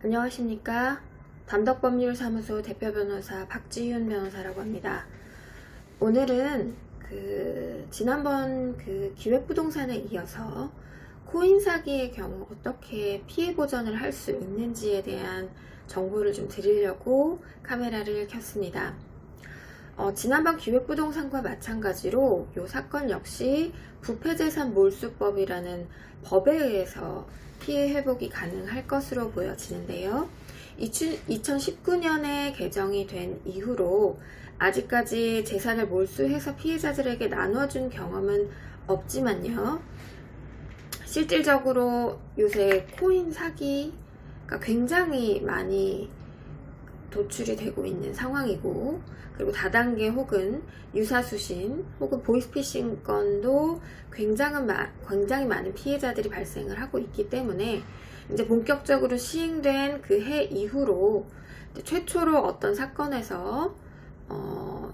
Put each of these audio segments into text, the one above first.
안녕하십니까. 담덕법률사무소 대표 변호사 박지윤 변호사라고 합니다. 오늘은 지난번 기획부동산에 이어서 코인 사기의 경우 어떻게 피해 보전을 할 수 있는지에 대한 정보를 좀 드리려고 카메라를 켰습니다. 지난번 기획부동산과 마찬가지로 이 사건 역시 부패재산 몰수법이라는 법에 의해서 피해 회복이 가능할 것으로 보여지는데요. 2019년에 개정이 된 이후로 아직까지 재산을 몰수해서 피해자들에게 나눠준 경험은 없지만요. 실질적으로 요새 코인 사기가 굉장히 많이 도출이 되고 있는 상황이고, 그리고 다단계 혹은 유사수신 혹은 보이스피싱 건도 굉장히 많은 피해자들이 발생을 하고 있기 때문에 이제 본격적으로 시행된 그 해 이후로 최초로 어떤 사건에서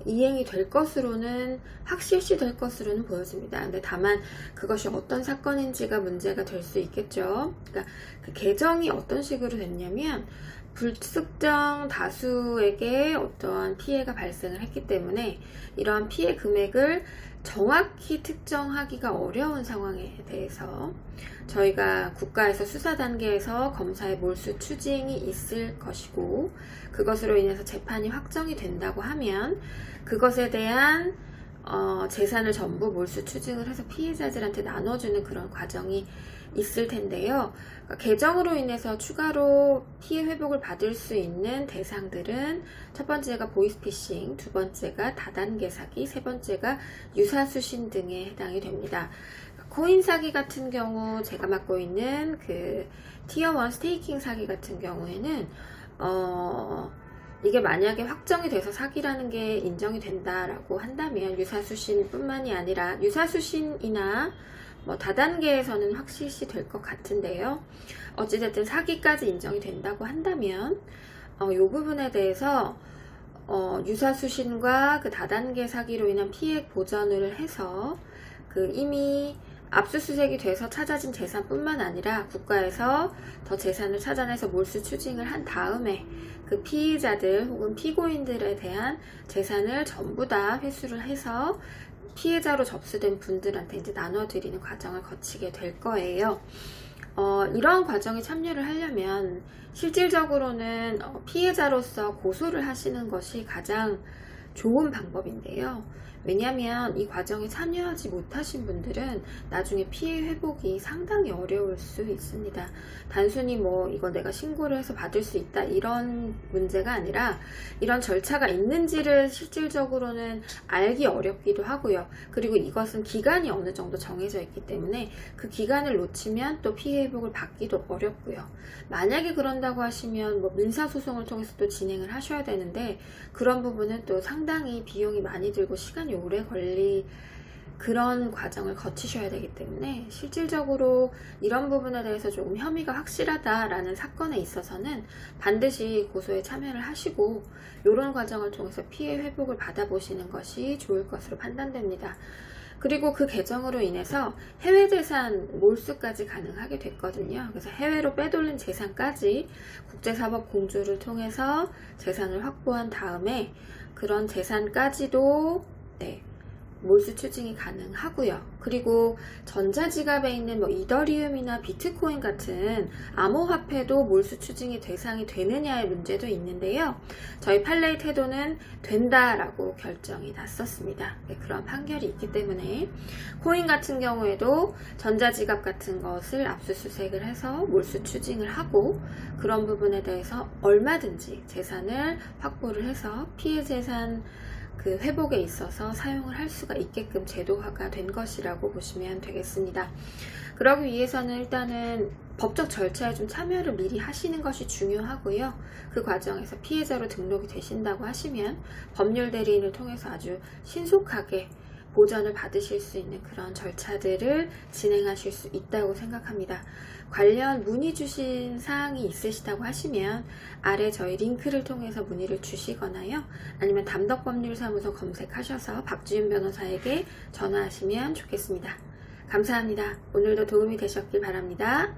이행이 될 것으로는 확실시 될 것으로는 보여집니다. 근데 다만 그것이 어떤 사건인지가 문제가 될 수 있겠죠. 그러니까 그 개정이 어떤 식으로 됐냐면 불특정 다수에게 어떠한 피해가 발생을 했기 때문에 이러한 피해 금액을 정확히 특정하기가 어려운 상황에 대해서 저희가 국가에서 수사 단계에서 검사의 몰수 추징이 있을 것이고, 그것으로 인해서 재판이 확정이 된다고 하면 그것에 대한 재산을 전부 몰수 추징을 해서 피해자들한테 나눠주는 그런 과정이 있을 텐데요. 그러니까 개정으로 인해서 추가로 피해 회복을 받을 수 있는 대상들은 첫 번째가 보이스피싱, 두 번째가 다단계 사기, 세 번째가 유사수신 등에 해당이 됩니다. 코인 사기 같은 경우 제가 맡고 있는 티어1 스테이킹 사기 같은 경우에는 이게 만약에 확정이 돼서 사기라는 게 인정이 된다라고 한다면 유사수신 뿐만이 아니라 유사수신이나 다단계에서는 확실시 될 것 같은데요. 어찌됐든 사기까지 인정이 된다고 한다면 이 부분에 대해서 유사수신과 다단계 사기로 인한 피해 보전을 해서 이미 압수수색이 돼서 찾아진 재산뿐만 아니라 국가에서 더 재산을 찾아내서 몰수 추징을 한 다음에 그 피해자들 혹은 피고인들에 대한 재산을 전부 다 회수를 해서 피해자로 접수된 분들한테 이제 나눠드리는 과정을 거치게 될 거예요. 이러한 과정에 참여를 하려면 실질적으로는 피해자로서 고소를 하시는 것이 가장 좋은 방법인데요. 왜냐하면 이 과정에 참여하지 못하신 분들은 나중에 피해 회복이 상당히 어려울 수 있습니다. 단순히 이건 내가 신고를 해서 받을 수 있다 이런 문제가 아니라 이런 절차가 있는지를 실질적으로는 알기 어렵기도 하고요. 그리고 이것은 기간이 어느 정도 정해져 있기 때문에 그 기간을 놓치면 또 피해 회복을 받기도 어렵고요. 만약에 그런다고 하시면 민사소송을 통해서 또 진행을 하셔야 되는데 그런 부분은 또 상당히 비용이 많이 들고 시간이 오래 걸릴 그런 과정을 거치셔야 되기 때문에 실질적으로 이런 부분에 대해서 조금 혐의가 확실하다라는 사건에 있어서는 반드시 고소에 참여를 하시고 이런 과정을 통해서 피해 회복을 받아보시는 것이 좋을 것으로 판단됩니다. 그리고 그 개정으로 인해서 해외 재산 몰수까지 가능하게 됐거든요. 그래서 해외로 빼돌린 재산까지 국제사법 공조를 통해서 재산을 확보한 다음에 그런 재산까지도 몰수 추징이 가능하고요. 그리고 전자지갑에 있는 이더리움이나 비트코인 같은 암호화폐도 몰수 추징이 대상이 되느냐의 문제도 있는데요. 저희 판례의 태도는 된다라고 결정이 났었습니다. 그런 판결이 있기 때문에 코인 같은 경우에도 전자지갑 같은 것을 압수수색을 해서 몰수 추징을 하고 그런 부분에 대해서 얼마든지 재산을 확보를 해서 피해 재산 회복에 있어서 사용을 할 수가 있게끔 제도화가 된 것이라고 보시면 되겠습니다. 그러기 위해서는 일단은 법적 절차에 좀 참여를 미리 하시는 것이 중요하고요. 그 과정에서 피해자로 등록이 되신다고 하시면 법률 대리인을 통해서 아주 신속하게 보전을 받으실 수 있는 그런 절차들을 진행하실 수 있다고 생각합니다. 관련 문의 주신 사항이 있으시다고 하시면 아래 저희 링크를 통해서 문의를 주시거나요. 아니면 담덕법률사무소 검색하셔서 박지윤 변호사에게 전화하시면 좋겠습니다. 감사합니다. 오늘도 도움이 되셨길 바랍니다.